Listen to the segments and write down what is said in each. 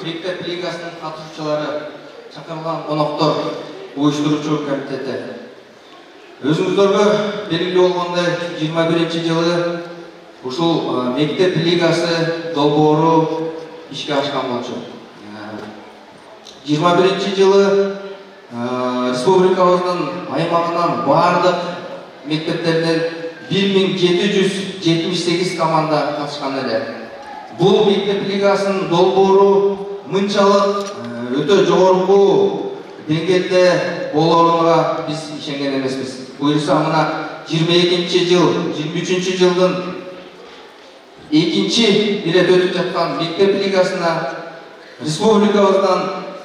Мектеп лигасының қатысушылары, шақырылған қонақтар, uyuşturucu комитеті. Өзіңіздерге белгілі болғандай 21 жылы ушул мектеп лигасы долбоору ишке ашкан болчу. 21 жылы республикабыздын аймагынан бардык мектептерден 1778 команда катышкан эле. Бул мектеп лигасынын долбоору мынчалык өтө жогорку деңгээлде болоруна биз ишенген эмеспиз. Буюрса мына 22 жыл, 23 жылдын экинчи ирет өтүп жаткан мектеп лигасына республикабыздан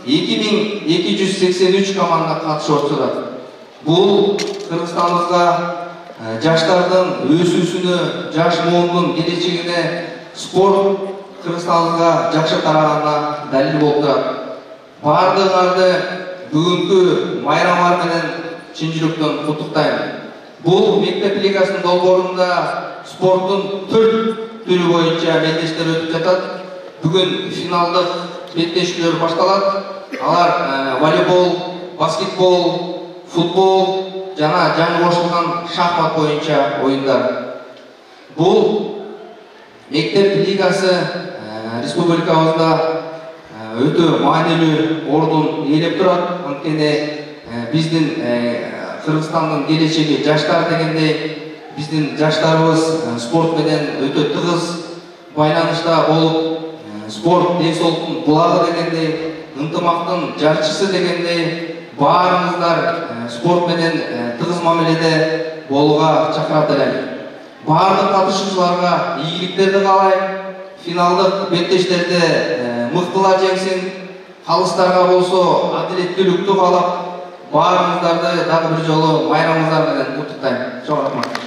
2283 команда катышып отурат. Бул Кыргызстаныбызга жаштардын өсүүсүнө, жаш муумдун келечегине, спорт Кыргызстаныбызга жакшы тараганына далил болуп турат. Бардыгыңарды бүгүнкү майрамдар менен чын жүрөктөн куттуктайм. Бул мектеп лигасынын долбоорунда спорттун 4 түрү боюнча мелдештер өтүп жатат. Бүгүн финалдык беттешүүлөр башталат. Алар волейбол, баскетбол, футбол жана жаңы кошулган шахмат боюнча оюндар. Бул мектеп лигасы республикабызда өтө маанилүү ордун ээлеп турат. Анткени биздин Кыргызстандын келечеги жаштар дегенде, биздин жаштарыбыз спорт менен өтө тыгыз байланышта болуп, спорт ден соолуктун булагы дегенде, ынтымактын жарчысы дегенде, баарыңыздар спорт менен тыгыз мамиледе болууга чакырат элем. Бардык катышуучуларга ийгиликтерди каалайм. Финалдык беттештерде мыктылар жеңсин, калыстарга болсо адилеттүүлүктү каалап, баарыңыздарды дагы бир жолу майрамыңыздар менен куттуктайм. Чоң рахмат.